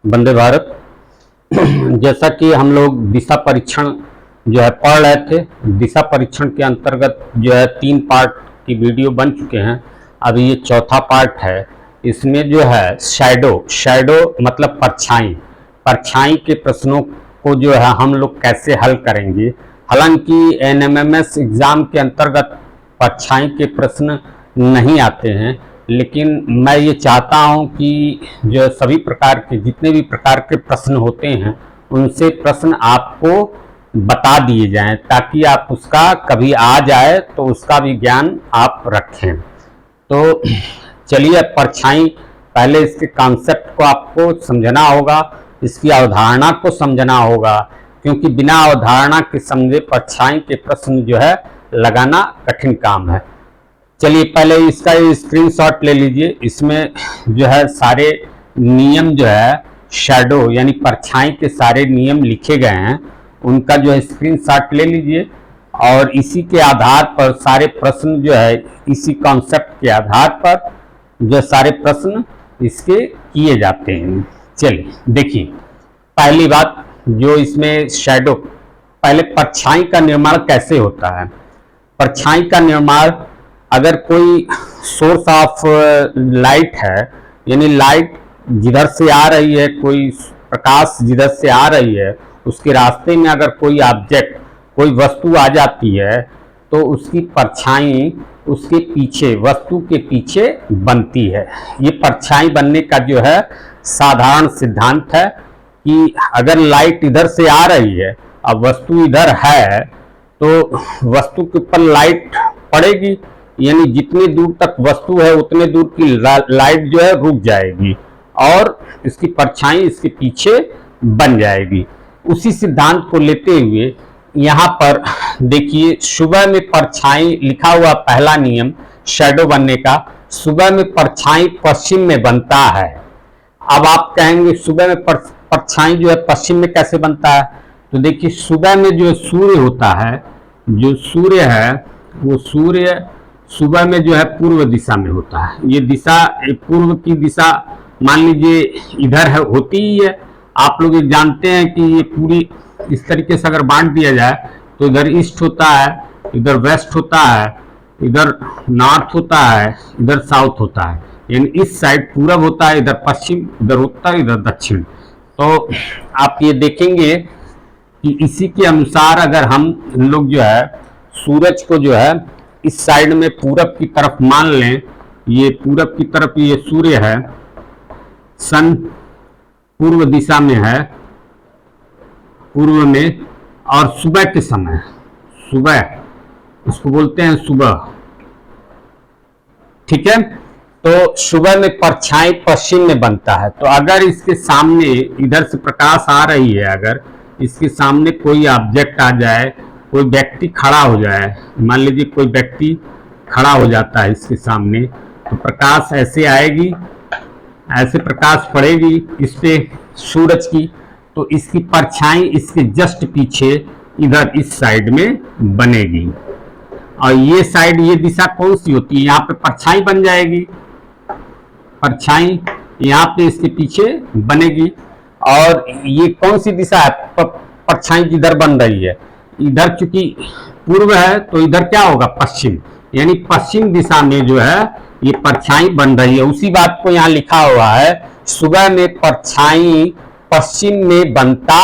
वंदे भारत। जैसा कि हम लोग दिशा परीक्षण जो है पढ़ रहे थे, दिशा परीक्षण के अंतर्गत जो है 3 पार्ट की वीडियो बन चुके हैं। अभी ये चौथा पार्ट है। इसमें जो है शैडो मतलब परछाई के प्रश्नों को जो है हम लोग कैसे हल करेंगे। हालांकि एनएमएमएस एग्जाम के अंतर्गत परछाई के प्रश्न नहीं आते हैं, लेकिन मैं ये चाहता हूं कि जो सभी प्रकार के जितने भी प्रकार के प्रश्न होते हैं उनसे प्रश्न आपको बता दिए जाएं, ताकि आप उसका कभी आ जाए तो उसका भी ज्ञान आप रखें। तो चलिए, परछाई पहले इसके कॉन्सेप्ट को आपको समझना होगा, इसकी अवधारणा को समझना होगा, क्योंकि बिना अवधारणा के समझे परछाई के प्रश्न जो है लगाना कठिन काम है। चलिए, पहले इसका स्क्रीनशॉट ले लीजिए। इसमें जो है सारे नियम जो है शैडो यानी परछाई के सारे नियम लिखे गए हैं, उनका जो है स्क्रीनशॉट ले लीजिए और इसी के आधार पर सारे प्रश्न जो है इसी कॉन्सेप्ट के आधार पर जो सारे प्रश्न इसके किए जाते हैं। चलिए देखिए, पहली बात जो इसमें शैडो, पहले परछाई का निर्माण कैसे होता है। परछाई का निर्माण, अगर कोई सोर्स ऑफ लाइट है, यानी लाइट जिधर से आ रही है, कोई प्रकाश जिधर से आ रही है, उसके रास्ते में अगर कोई ऑब्जेक्ट, कोई वस्तु आ जाती है तो उसकी परछाई उसके पीछे, वस्तु के पीछे बनती है। ये परछाई बनने का जो है साधारण सिद्धांत है कि अगर लाइट इधर से आ रही है, अब वस्तु इधर है, तो वस्तु के ऊपर लाइट पड़ेगी, यानी जितनी दूर तक वस्तु है उतने दूर की लाइट जो है रुक जाएगी और इसकी परछाई इसके पीछे बन जाएगी। उसी सिद्धांत को लेते हुए यहाँ पर देखिए, सुबह में परछाई लिखा हुआ पहला नियम शैडो बनने का, सुबह में परछाई पश्चिम में बनता है। अब आप कहेंगे सुबह में परछाई जो है पश्चिम में कैसे बनता है, तो देखिए सुबह में जो सूर्य होता है, जो सूर्य है वो सूर्य सुबह में जो है पूर्व दिशा में होता है। ये दिशा, पूर्व की दिशा मान लीजिए इधर है, होती ही है। आप लोग ये जानते हैं कि ये पूरी इस तरीके से अगर बांट दिया जाए तो इधर ईस्ट होता है, इधर वेस्ट होता है, इधर नॉर्थ होता है, इधर साउथ होता है, यानी इस साइड पूरब होता है, इधर पश्चिम, इधर उत्तर, इधर दक्षिण। तो आप ये देखेंगे कि इसी के अनुसार अगर हम लोग जो है सूरज को जो है इस साइड में पूरब की तरफ मान लें, ये पूरब की तरफ ये सूर्य है, सन पूर्व दिशा में है, पूर्व में, और सुबह के समय, सुबह इसको बोलते हैं सुबह, ठीक है। तो सुबह में परछाई पश्चिम में बनता है। तो अगर इसके सामने इधर से प्रकाश आ रही है, अगर इसके सामने कोई ऑब्जेक्ट आ जाए, कोई व्यक्ति खड़ा हो जाए, मान लीजिए कोई व्यक्ति खड़ा हो जाता है इसके सामने, तो प्रकाश ऐसे आएगी, ऐसे प्रकाश पड़ेगी इस पे सूरज की, तो इसकी परछाई इसके जस्ट पीछे इधर इस साइड में बनेगी। और ये साइड, ये दिशा कौन सी होती है, यहाँ पे परछाई बन जाएगी, परछाई यहाँ पे इसके पीछे बनेगी। और ये कौन सी दिशा है, परछाई जिधर बन रही है, इधर चूंकि पूर्व है तो इधर क्या होगा, पश्चिम, यानी पश्चिम दिशा में जो है ये परछाई बन रही है। उसी बात को यहाँ लिखा हुआ है, सुबह में परछाई पश्चिम में बनता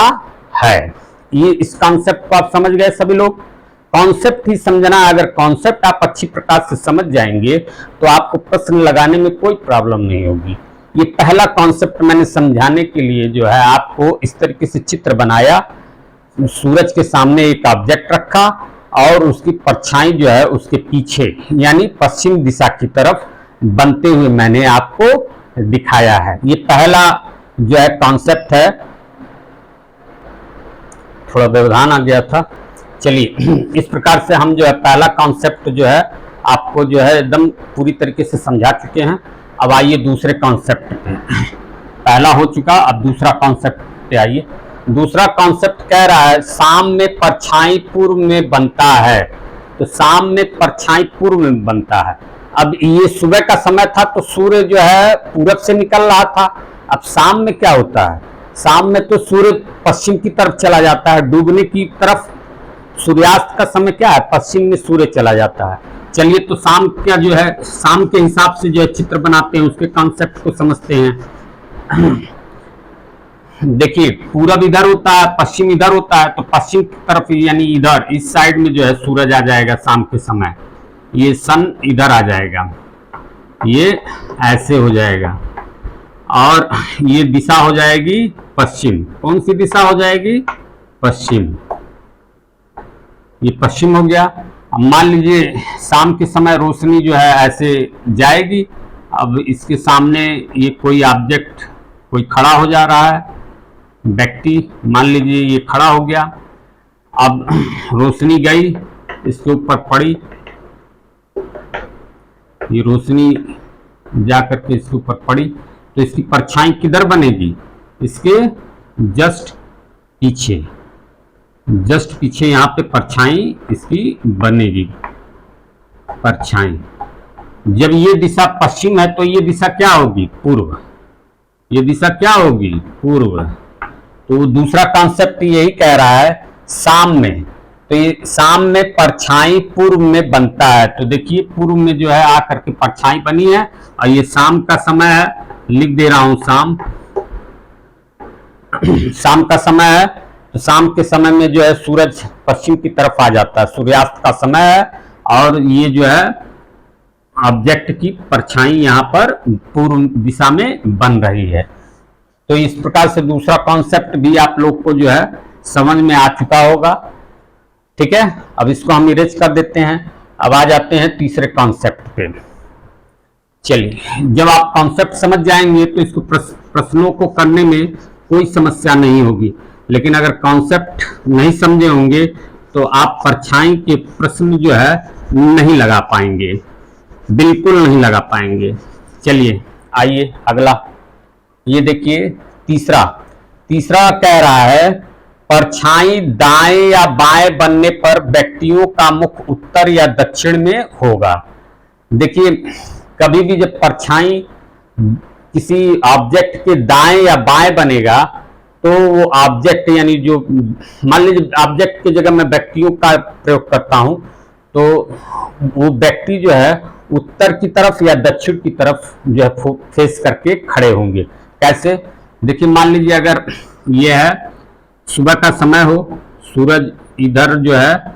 है। ये इस कॉन्सेप्ट को आप समझ गए सभी लोग। कॉन्सेप्ट ही समझना, अगर कॉन्सेप्ट आप अच्छी प्रकार से समझ जाएंगे तो आपको प्रश्न लगाने में कोई प्रॉब्लम नहीं होगी। ये पहला कॉन्सेप्ट मैंने समझाने के लिए जो है आपको इस तरीके से चित्र बनाया, सूरज के सामने एक ऑब्जेक्ट रखा और उसकी परछाई जो है उसके पीछे यानी पश्चिम दिशा की तरफ बनते हुए मैंने आपको दिखाया है। ये पहला जो है कॉन्सेप्ट है, थोड़ा व्यवधान आ गया था। चलिए, इस प्रकार से हम जो है पहला कॉन्सेप्ट जो है आपको जो है एकदम पूरी तरीके से समझा चुके हैं। अब आइए दूसरे कॉन्सेप्ट पे। पहला हो चुका, अब दूसरा कॉन्सेप्ट पे आइए। दूसरा कॉन्सेप्ट कह रहा है शाम में परछाई पूर्व में बनता है। तो शाम में परछाई पूर्व में बनता है। अब ये सुबह का समय था तो सूर्य जो है पूरब से निकल रहा था। अब शाम में क्या होता है, शाम में तो सूर्य पश्चिम की तरफ चला जाता है, डूबने की तरफ। सूर्यास्त का समय क्या है, पश्चिम में सूर्य चला जाता है। चलिए तो शाम क्या जो है, शाम के हिसाब से जो है चित्र बनाते हैं, उसके कॉन्सेप्ट को समझते हैं। देखिए पूरब इधर होता है, पश्चिम इधर होता है, तो पश्चिम की तरफ यानी इधर इस साइड में जो है सूरज आ जाएगा शाम के समय। ये सन इधर आ जाएगा, ये ऐसे हो जाएगा, और ये दिशा हो जाएगी पश्चिम। कौन सी दिशा हो जाएगी, पश्चिम। ये पश्चिम हो गया। अब मान लीजिए शाम के समय रोशनी जो है ऐसे जाएगी। अब इसके सामने ये कोई ऑब्जेक्ट कोई खड़ा हो जा रहा है, व्यक्ति मान लीजिए ये खड़ा हो गया। अब रोशनी गई, इसके ऊपर पड़ी, ये रोशनी जा करके इसके ऊपर पड़ी, तो इसकी परछाई किधर बनेगी, इसके जस्ट पीछे, जस्ट पीछे यहाँ पे परछाई इसकी बनेगी, परछाई। जब ये दिशा पश्चिम है तो ये दिशा क्या होगी, पूर्व। ये दिशा क्या होगी, पूर्व। तो दूसरा कॉन्सेप्ट यही कह रहा है शाम में, तो ये शाम में परछाई पूर्व में बनता है। तो देखिए पूर्व में जो है आकर के परछाई बनी है, और ये शाम का समय है, लिख दे रहा हूं शाम। शाम का समय है, तो शाम के समय में जो है सूरज पश्चिम की तरफ आ जाता है, सूर्यास्त का समय है, और ये जो है ऑब्जेक्ट की परछाई यहाँ पर पूर्व दिशा में बन रही है। तो इस प्रकार से दूसरा कॉन्सेप्ट भी आप लोग को जो है समझ में आ चुका होगा। ठीक है, अब इसको हम इरेज कर देते हैं। अब आ जाते हैं तीसरे कॉन्सेप्ट पे। चलिए, जब आप कॉन्सेप्ट समझ जाएंगे तो इसको प्रश्नों को करने में कोई समस्या नहीं होगी। लेकिन अगर कॉन्सेप्ट नहीं समझे होंगे तो आप परछाई के प्रश्न जो है नहीं लगा पाएंगे, बिल्कुल नहीं लगा पाएंगे। चलिए आइए अगला, ये देखिए तीसरा कह रहा है परछाई दाएं या बाएं बनने पर व्यक्तियों का मुख उत्तर या दक्षिण में होगा। देखिए कभी भी जब परछाई किसी ऑब्जेक्ट के दाएं या बाएं बनेगा तो वो ऑब्जेक्ट यानी जो, मान लीजिए ऑब्जेक्ट की जगह मैं व्यक्तियों का प्रयोग करता हूं, तो वो व्यक्ति जो है उत्तर की तरफ या दक्षिण की तरफ जो है फेस करके खड़े होंगे। कैसे, देखिए मान लीजिए अगर ये है सुबह का समय हो, सूरज इधर जो है,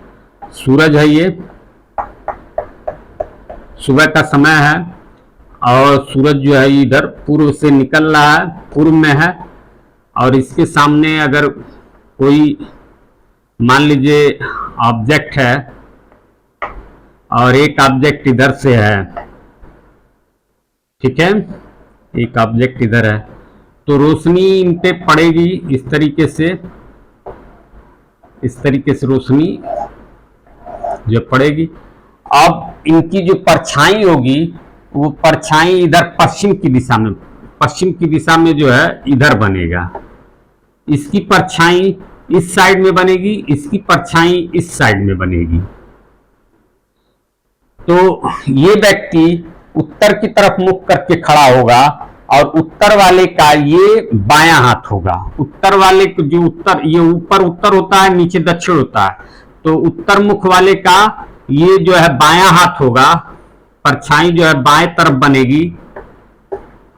सूरज है ये सुबह का समय है, और सूरज जो है इधर पूर्व से निकल रहा है, पूर्व में है, और इसके सामने अगर कोई मान लीजिए ऑब्जेक्ट है और एक ऑब्जेक्ट इधर से है, ठीक है, एक ऑब्जेक्ट इधर है, तो रोशनी इन पे पड़ेगी इस तरीके से रोशनी जो पड़ेगी। अब इनकी जो परछाई होगी वो परछाई इधर पश्चिम की दिशा में जो है इधर बनेगा। इसकी परछाई इस साइड में बनेगी, इसकी परछाई इस साइड में बनेगी। तो ये व्यक्ति उत्तर की तरफ मुख करके खड़ा होगा, और उत्तर वाले का ये बायां हाथ होगा। उत्तर वाले को जो उत्तर, ये ऊपर उत्तर होता है, नीचे दक्षिण होता है, तो उत्तर मुख वाले का ये जो है बायां हाथ होगा, परछाई जो है बाएं तरफ बनेगी।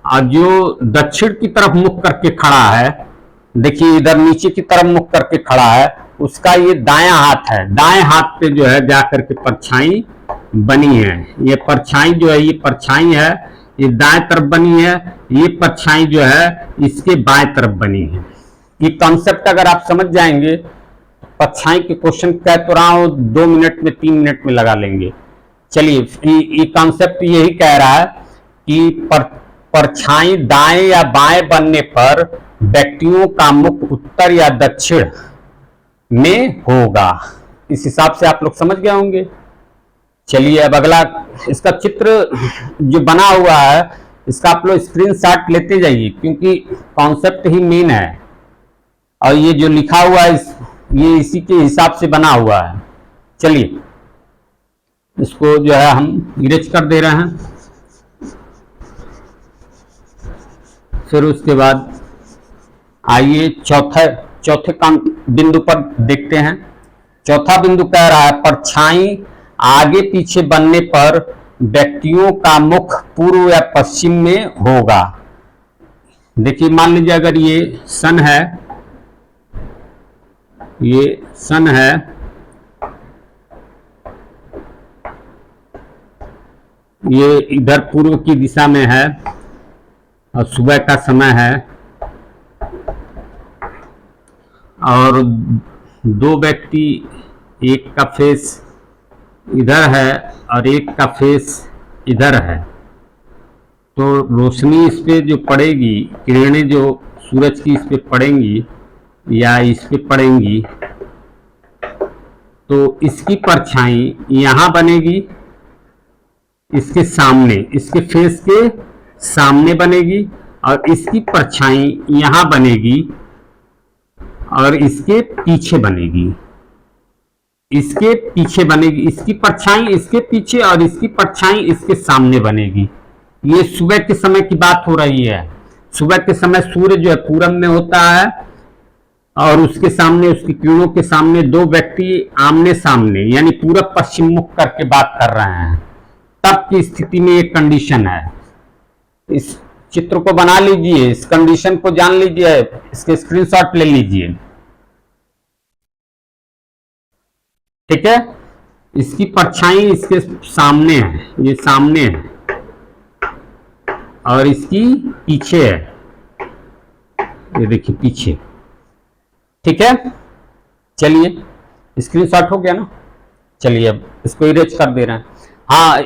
और जो दक्षिण की तरफ मुख करके खड़ा है, देखिए इधर नीचे की तरफ मुख करके खड़ा है, उसका ये दायां हाथ है। दाएं हाथ पे जो है जाकर के परछाई बनी है। ये परछाई जो है, ये परछाई है, ये दाएं तरफ बनी है, ये परछाई जो है इसके बाएं तरफ बनी है। ये कॉन्सेप्ट अगर आप समझ जाएंगे, परछाई के क्वेश्चन कह तो रहा हूं 2 मिनट में 3 मिनट में लगा लेंगे। चलिए, ये कॉन्सेप्ट यही कह रहा है कि परछाई दाएं या बाएं बनने पर व्यक्तियों का मुख उत्तर या दक्षिण में होगा। इस हिसाब से आप लोग समझ गए होंगे। चलिए अब अगला, इसका चित्र जो बना हुआ है इसका आप लोग स्क्रीनशॉट लेते जाइए, क्योंकि कॉन्सेप्ट ही मेन है, और ये जो लिखा हुआ है ये इसी के हिसाब से बना हुआ है। चलिए इसको जो है हम इरेज कर दे रहे हैं। फिर उसके बाद आइए चौथे बिंदु पर देखते हैं। चौथा बिंदु कह रहा है परछाई आगे पीछे बनने पर व्यक्तियों का मुख पूर्व या पश्चिम में होगा। देखिए मान लीजिए अगर ये सन है, ये सन है, ये इधर पूर्व की दिशा में है और सुबह का समय है, और दो व्यक्ति, एक का फेस इधर है और एक का फेस इधर है, तो रोशनी इस पे जो पड़ेगी, किरणें जो सूरज की इस पे पड़ेंगी या इस पे पड़ेंगी, तो इसकी परछाई यहाँ बनेगी, इसके सामने, इसके फेस के सामने बनेगी, और इसकी परछाई यहाँ बनेगी और इसके पीछे बनेगी, इसके पीछे बनेगी, इसकी परछाई इसके पीछे और इसकी परछाई इसके सामने बनेगी। ये सुबह के समय की बात हो रही है। सुबह के समय सूर्य जो है पूरब में होता है और उसके सामने, उसकी किरणों के सामने दो व्यक्ति आमने सामने यानी पूरब पश्चिम मुख करके बात कर रहे हैं, तब की स्थिति में एक कंडीशन है। इस चित्र को बना लीजिए, इस कंडीशन को जान लीजिए, इसके स्क्रीनशॉट ले लीजिए, ठीक है। इसकी परछाई इसके सामने है, ये सामने है, और इसकी पीछे है, ये देखिए पीछे, ठीक है। चलिए स्क्रीनशॉट हो गया ना, चलिए अब इसको इरेज कर दे रहे हैं। हाँ,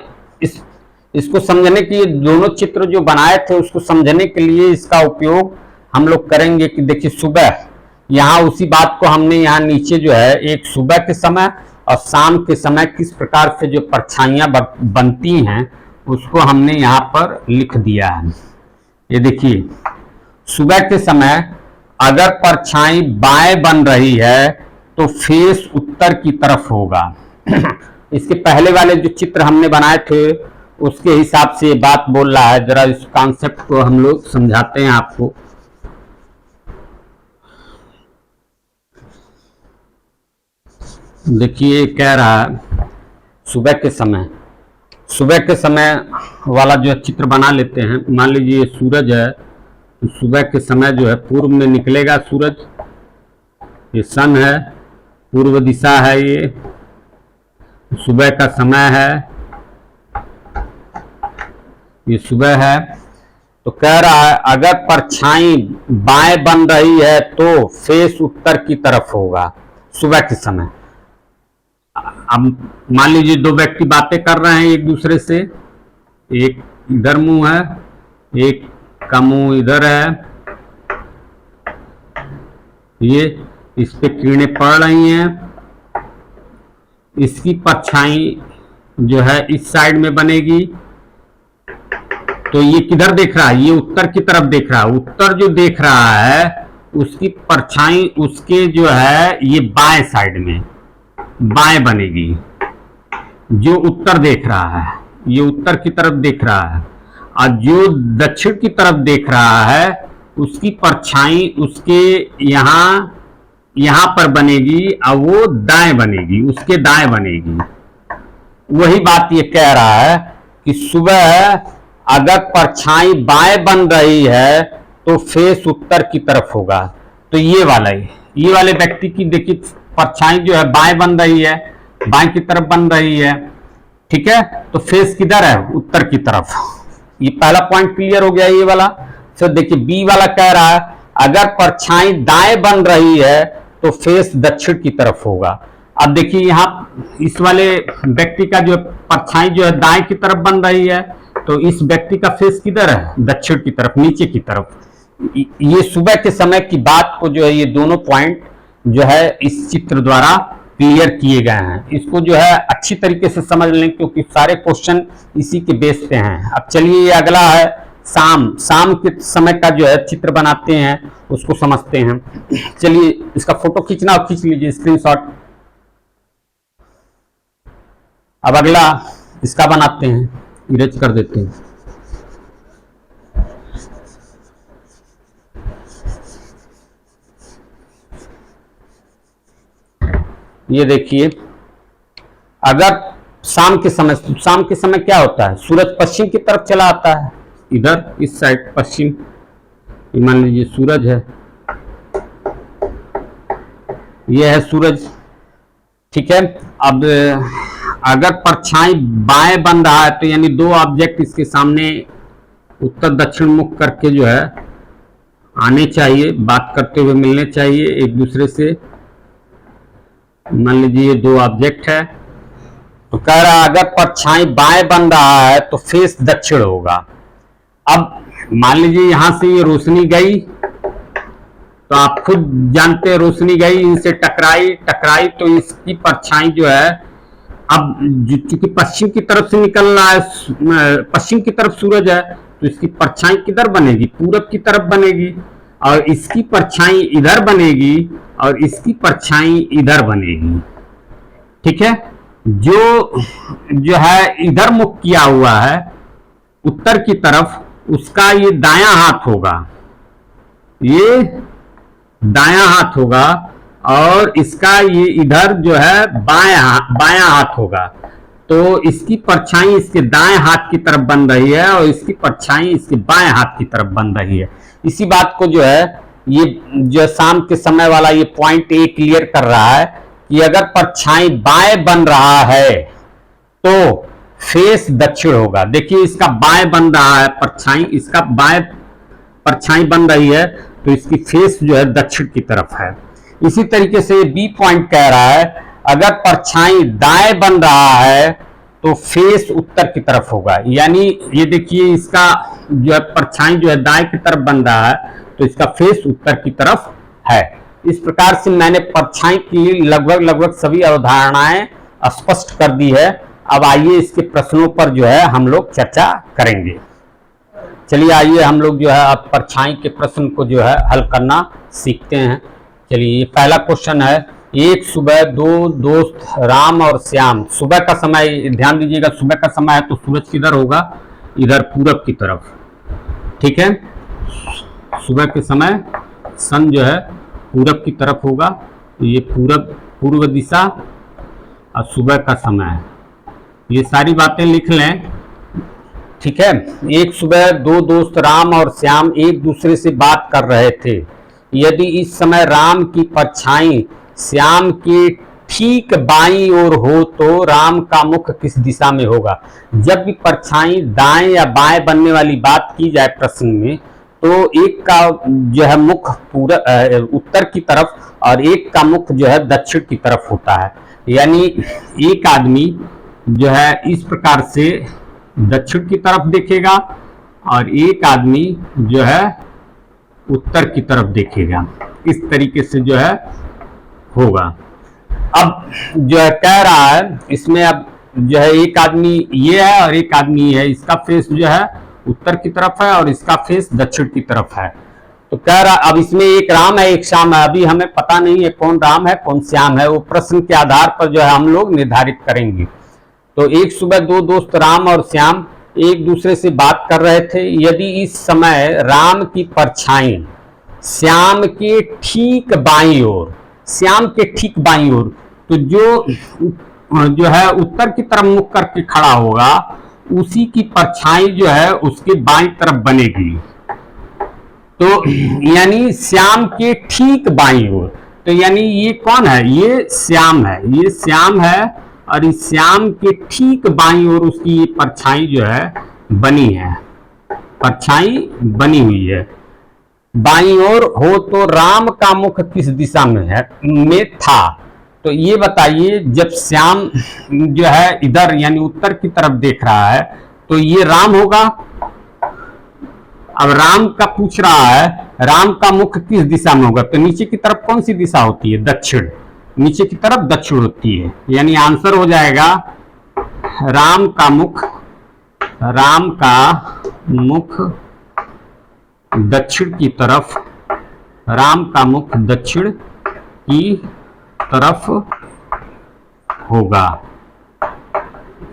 इसको समझने के लिए, दोनों चित्र जो बनाए थे उसको समझने के लिए इसका उपयोग हम लोग करेंगे कि देखिए सुबह, यहाँ उसी बात को हमने यहाँ नीचे जो है एक सुबह के समय और शाम के समय किस प्रकार से जो परछाइयाँ बनती हैं उसको हमने यहाँ पर लिख दिया है। ये देखिए सुबह के समय अगर परछाई बाएं बन रही है तो फेस उत्तर की तरफ होगा। इसके पहले वाले जो चित्र हमने बनाए थे उसके हिसाब से ये बात बोल रहा है। जरा इस कॉन्सेप्ट को हम लोग समझाते हैं आपको। देखिए कह रहा है सुबह के समय वाला जो चित्र बना लेते हैं। मान लीजिए ये सूरज है, तो सुबह के समय जो है पूर्व में निकलेगा सूरज, ये सन है, पूर्व दिशा है, ये सुबह का समय है, ये सुबह है। तो कह रहा है अगर परछाई बाएं बन रही है तो फेस उत्तर की तरफ होगा सुबह के समय। अब मान लीजिए दो व्यक्ति बातें कर रहे हैं एक दूसरे से, एक इधर मुंह है, एक का मुंह इधर है, ये इस पे किरणें पड़ रही हैं, इसकी परछाई जो है इस साइड में बनेगी। तो ये किधर देख रहा है? ये उत्तर की तरफ देख रहा है। उत्तर जो देख रहा है उसकी परछाई उसके जो है ये बाएं साइड में बाएं बनेगी। जो उत्तर देख रहा है ये उत्तर की तरफ देख रहा है, और जो दक्षिण की तरफ देख रहा है उसकी परछाई उसके यहाँ पर बनेगी और वो दाएं बनेगी, उसके दाएं बनेगी। वही बात ये कह रहा है कि सुबह अगर परछाई बाएं बन रही है तो फेस उत्तर की तरफ होगा। तो ये वाले व्यक्ति की देखिए परछाई जो है बाएं बन रही है, बाएं की तरफ बन रही है, ठीक है। तो फेस किधर है? उत्तर की तरफ। ये पहला पॉइंट क्लियर हो गया ये वाला। फिर देखिए बी वाला कह रहा है अगर परछाई दाएं बन रही है तो फेस दक्षिण की तरफ होगा। अब देखिए यहाँ इस वाले व्यक्ति का जो परछाई जो है दाएं की तरफ बन रही है, तो इस व्यक्ति का फेस किधर है? दक्षिण की तरफ, नीचे की तरफ। ये सुबह के समय की बात को जो है ये दोनों पॉइंट जो है इस चित्र द्वारा क्लियर किए गए हैं। इसको जो है अच्छी तरीके से समझ लें क्योंकि सारे क्वेश्चन इसी के बेस पे हैं। अब चलिए ये अगला है शाम के समय का जो है चित्र बनाते हैं, उसको समझते हैं। चलिए इसका फोटो खींचना और खींच लीजिए स्क्रीनशॉट। अब अगला इसका बनाते हैं, इरेज कर देते हैं। ये देखिए, अगर शाम के समय क्या होता है, सूरज पश्चिम की तरफ चला आता है, इधर इस साइड पश्चिम, मान लीजिए सूरज है, यह है सूरज, ठीक है। अब अगर परछाई बाएं बन रहा है तो यानी दो ऑब्जेक्ट इसके सामने उत्तर दक्षिण मुख करके जो है आने चाहिए, बात करते हुए मिलने चाहिए एक दूसरे से। मान लीजिए ये दो ऑब्जेक्ट है, तो कह रहा है अगर परछाई बाएं बन रहा है तो फेस दक्षिण होगा। अब मान लीजिए यहां से ये रोशनी गई, तो आप खुद जानते हैं रोशनी गई, इनसे टकराई तो इसकी परछाई जो है, अब चूंकि पश्चिम की तरफ से निकल रहा है, पश्चिम की तरफ सूरज है, तो इसकी परछाई किधर बनेगी, पूरब की तरफ बनेगी, और इसकी परछाई इधर बनेगी और इसकी परछाई इधर बनेगी, ठीक है। जो है इधर मुख किया हुआ है उत्तर की तरफ, उसका ये दायां हाथ होगा, ये दायां हाथ होगा, और इसका ये इधर जो है बायां हाथ होगा। तो इसकी परछाई इसके दाएं हाथ की तरफ बन रही है और इसकी परछाई इसके बाएं हाथ की तरफ बन रही है। इसी बात को जो है ये जो शाम के समय वाला ये पॉइंट ए क्लियर कर रहा है कि अगर परछाई बाएं बन रहा है तो फेस दक्षिण होगा। देखिए इसका बाएं बन रहा है परछाई, इसका बाएं परछाई बन रही है, तो इसकी फेस जो है दक्षिण की तरफ है। इसी तरीके से बी पॉइंट कह रहा है अगर परछाई दाएं बन रहा है तो फेस उत्तर की तरफ होगा। यानी ये देखिए इसका जो है परछाई जो है दाएं की तरफ बन रहा है, तो इसका फेस उत्तर की तरफ है। इस प्रकार से मैंने परछाई की लगभग सभी अवधारणाएं स्पष्ट कर दी है। अब आइए इसके प्रश्नों पर जो है हम लोग चर्चा करेंगे। चलिए आइए हम लोग जो है अब परछाई के प्रश्न को जो है हल करना सीखते हैं। चलिए ये पहला क्वेश्चन है, एक सुबह दो दोस्त राम और श्याम, सुबह का समय ध्यान दीजिएगा, सुबह का समय है तो सूरज किधर होगा, इधर पूरब की तरफ, ठीक है। सुबह के समय सन जो है पूरब की तरफ होगा, ये पूर्व दिशा और सुबह का समय है, ये सारी बातें लिख लें, ठीक है। एक सुबह दो दोस्त राम और श्याम एक दूसरे से बात कर रहे थे। यदि इस समय राम की परछाई श्याम के ठीक बाईं ओर हो तो राम का मुख किस दिशा में होगा। जब भी परछाई दाएं या बाएं बनने वाली बात की जाए प्रश्न में, तो एक का जो है मुख उत्तर की तरफ और एक का मुख जो है दक्षिण की तरफ होता है। यानी एक आदमी जो है इस प्रकार से दक्षिण की तरफ देखेगा और एक आदमी जो है उत्तर की तरफ देखेगा। इस तरीके से जो है होगा। अब जो है कह रहा है इसमें, अब जो है एक आदमी ये है और एक आदमी ये है, इसका फेस जो है उत्तर की तरफ है और इसका फेस दक्षिण की तरफ है। तो कह रहा अब इसमें एक राम है एक श्याम है, अभी हमें पता नहीं है कौन राम है कौन श्याम है, वो प्रश्न के आधार पर जो है हम लोग निर्धारित करेंगे। तो एक सुबह दो दोस्त राम और श्याम एक दूसरे से बात कर रहे थे। यदि इस समय राम की परछाई श्याम के ठीक बाईं ओर, श्याम के ठीक बाईं ओर, तो जो है उत्तर की तरफ मुख करके खड़ा होगा, उसी की परछाई जो है उसके बाईं तरफ बनेगी। तो यानी श्याम के ठीक बाईं ओर, तो यानी ये कौन है, ये श्याम है, ये श्याम है और इस श्याम के ठीक बाईं ओर उसकी ये परछाई जो है बनी है, परछाई बनी हुई है। बाईं ओर हो तो राम का मुख किस दिशा में था। तो ये बताइए, जब श्याम जो है इधर यानी उत्तर की तरफ देख रहा है तो ये राम होगा। अब राम का पूछ रहा है राम का मुख किस दिशा में होगा, तो नीचे की तरफ कौन सी दिशा होती है, दक्षिण, नीचे की तरफ दक्षिण होती है। यानी आंसर हो जाएगा राम का मुख दक्षिण की तरफ, राम का मुख दक्षिण की तरफ होगा।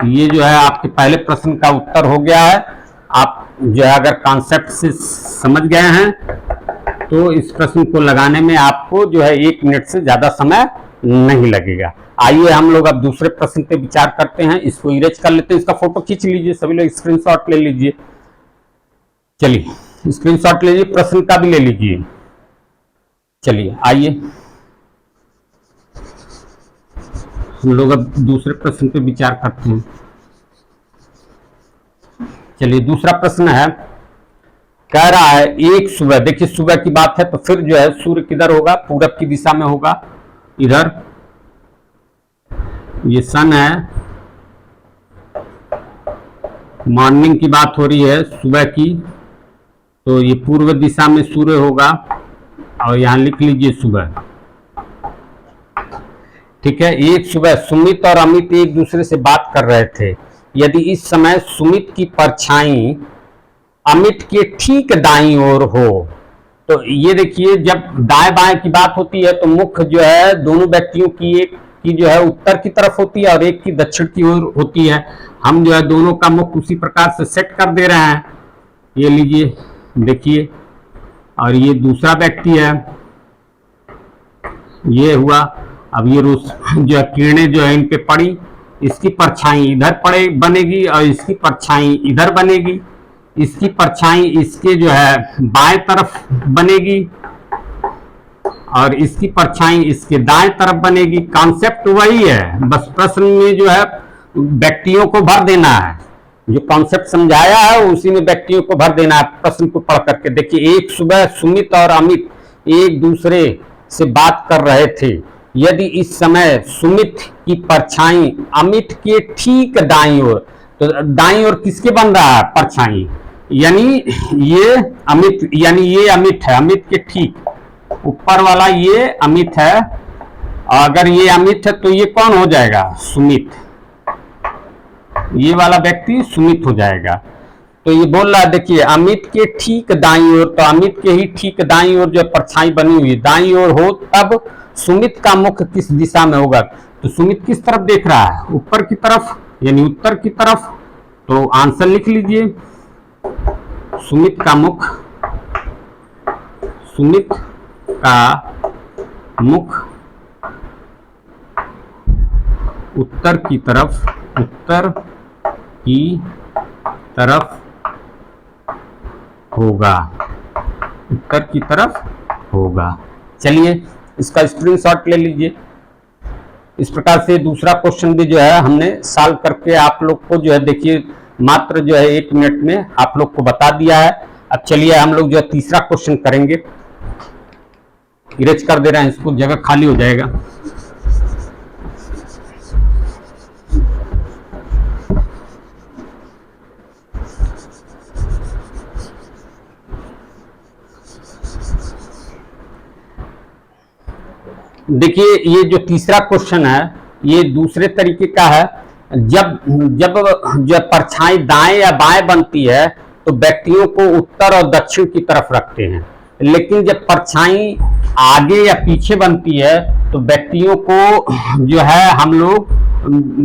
ये जो है आपके पहले प्रश्न का उत्तर हो गया है। आप जो है अगर कॉन्सेप्ट से समझ गए हैं तो इस प्रश्न को लगाने में आपको जो है 1 मिनट से ज्यादा समय नहीं लगेगा। आइए हम लोग अब दूसरे प्रश्न पे विचार करते हैं। इसको इरेज कर लेते हैं, इसका फोटो खींच लीजिए, सभी लोग स्क्रीनशॉट ले लीजिए। चलिए स्क्रीनशॉट ले लीजिए, प्रश्न का भी ले लीजिए। चलिए आइए हम लोग अब दूसरे प्रश्न पे विचार करते हैं। चलिए दूसरा प्रश्न है, कह रहा है एक सुबह, देखिए सुबह की बात है तो फिर जो है सूर्य किधर होगा, पूरब की दिशा में होगा, इधर ये सन है, मॉर्निंग की बात हो रही है सुबह की, तो ये पूर्व दिशा में सूर्य होगा और यहां लिख लीजिए सुबह। ठीक है, एक सुबह सुमित और अमित एक दूसरे से बात कर रहे थे। यदि इस समय सुमित की परछाई अमित के ठीक दाईं ओर हो, तो ये देखिए जब दाएं बाएं की बात होती है तो मुख जो है दोनों व्यक्तियों की, एक की जो है उत्तर की तरफ होती है और एक की दक्षिण की ओर होती है। हम जो है दोनों का मुख उसी प्रकार से सेट कर दे रहे हैं। ये लीजिए देखिए, और ये दूसरा व्यक्ति है, ये हुआ। अब ये जो है किरणें जो है इन पे पड़ी, इसकी परछाई इधर पड़े बनेगी और इसकी परछाई इधर बनेगी, इसकी परछाई इसके जो है बाएं तरफ बनेगी और इसकी परछाई इसके दाएं तरफ बनेगी। कॉन्सेप्ट वही है, बस प्रश्न में जो है व्यक्तियों को भर देना है, जो कॉन्सेप्ट समझाया है उसी में व्यक्तियों को भर देना है। प्रश्न को पढ़ करके देखिए, एक सुबह सुमित और अमित एक दूसरे से बात कर रहे थे। यदि इस समय सुमित की परछाई अमित के ठीक दाईं ओर, तो दाईं ओर किसके बन रहा है परछाई, यानी ये अमित, यानी ये अमित है, अमित के ठीक ऊपर वाला ये अमित है। अगर ये अमित है तो ये कौन हो जाएगा, सुमित, ये वाला व्यक्ति सुमित हो जाएगा। तो ये बोल रहा है देखिए अमित के ठीक दाईं ओर, तो अमित के ही ठीक दाईं ओर जो परछाई बनी हुई दाईं ओर हो, तब सुमित का मुख किस दिशा में होगा। तो सुमित किस तरफ देख रहा है, ऊपर की तरफ, यानी उत्तर की तरफ। तो आंसर लिख लीजिए, सुमित का मुख, सुमित का मुख उत्तर की तरफ, उत्तर की तरफ होगा, उत्तर की तरफ होगा। चलिए इसका स्क्रीनशॉट ले लीजिए। इस प्रकार से दूसरा क्वेश्चन भी जो है हमने सॉल्व करके आप लोग को जो है देखिए मात्र जो है 1 मिनट में आप लोग को बता दिया है। अब चलिए हम लोग जो है तीसरा क्वेश्चन करेंगे। इरेज कर दे रहे हैं इसको, जगह खाली हो जाएगा। देखिए ये जो तीसरा क्वेश्चन है ये दूसरे तरीके का है। जब जब परछाई दाएं या बाएं बनती है तो व्यक्तियों को उत्तर और दक्षिण की तरफ रखते हैं, लेकिन जब परछाई आगे या पीछे बनती है तो व्यक्तियों को जो है हम लोग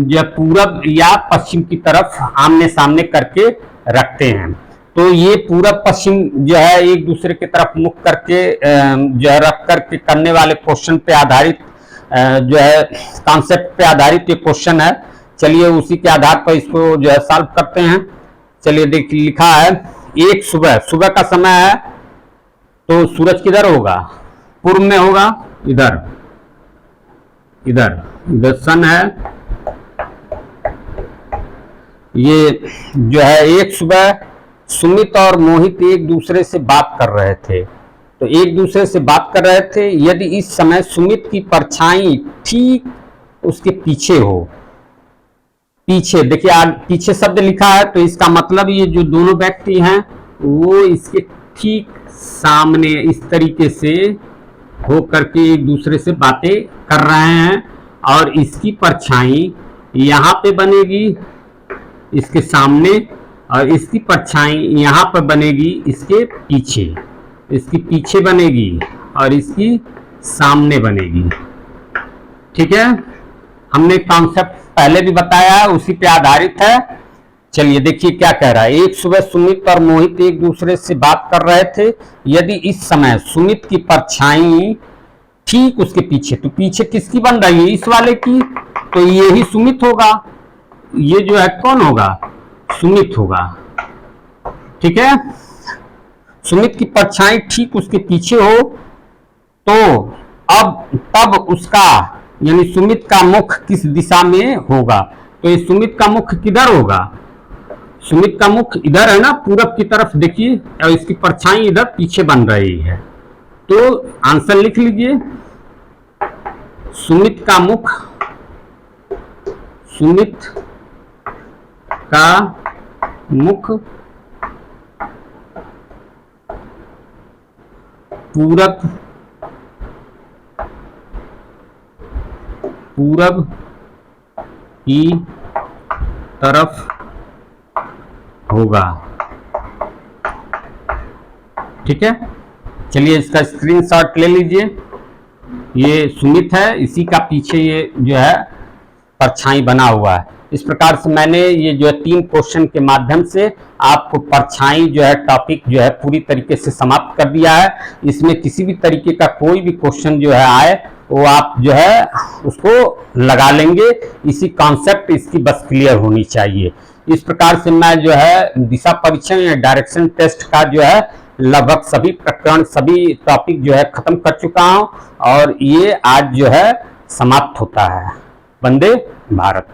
जो पूरब या पश्चिम की तरफ आमने सामने करके रखते हैं। तो ये पूरब पश्चिम जो है एक दूसरे की तरफ मुख करके जो है रख करके करने वाले क्वेश्चन पे आधारित जो है कॉन्सेप्ट पे आधारित ये क्वेश्चन है। चलिए उसी के आधार पर इसको जो है सॉल्व करते हैं। चलिए देखिए लिखा है एक सुबह, सुबह का समय है तो सूरज किधर होगा, पूर्व में होगा, इधर इधर इधर सन है। ये जो है एक सुबह सुमित और मोहित एक दूसरे से बात कर रहे थे, तो एक दूसरे से बात कर रहे थे। यदि इस समय सुमित की परछाई ठीक उसके पीछे हो, पीछे देखिए पीछे शब्द लिखा है तो इसका मतलब ये जो दोनों व्यक्ति हैं वो इसके ठीक सामने इस तरीके से हो करके एक दूसरे से बातें कर रहे हैं और इसकी परछाई यहाँ पे बनेगी इसके सामने और इसकी परछाई यहाँ पर बनेगी इसके पीछे, इसकी पीछे बनेगी और इसकी सामने बनेगी। ठीक है, हमने कॉन्सेप्ट पहले भी बताया है, उसी पे आधारित है। चलिए देखिए क्या कह रहा है। एक सुबह सुमित और मोहित एक दूसरे से बात कर रहे थे। यदि इस समय सुमित की परछाई ठीक उसके पीछे, तो पीछे किसकी बन रही है, इस वाले की, तो ये ही सुमित होगा, ये जो है कौन होगा, सुमित होगा। ठीक है, सुमित की परछाई ठीक उसके पीछे हो तो अब तब उसका यानी सुमित का मुख किस दिशा में होगा, तो ये सुमित का मुख किधर होगा, सुमित का मुख इधर है ना, पूरब की तरफ देखिए, और इसकी परछाई इधर पीछे बन रही है, तो आंसर लिख लीजिए, सुमित का मुख, सुमित का मुख पूरब की तरफ होगा। ठीक है, चलिए इसका स्क्रीनशॉट ले लीजिए, ये सुमित है, इसी का पीछे ये जो है परछाई बना हुआ है। इस प्रकार से मैंने ये जो है 3 क्वेश्चन के माध्यम से आपको परछाई जो है टॉपिक जो है पूरी तरीके से समाप्त कर दिया है। इसमें किसी भी तरीके का कोई भी क्वेश्चन जो है आए वो आप जो है उसको लगा लेंगे, इसी कॉन्सेप्ट इसकी बस क्लियर होनी चाहिए। इस प्रकार से मैं जो है दिशा परीक्षण या डायरेक्शन टेस्ट का जो है लगभग सभी प्रकरण, सभी टॉपिक जो है खत्म कर चुका हूं और ये आज जो है समाप्त होता है। वंदे भारत।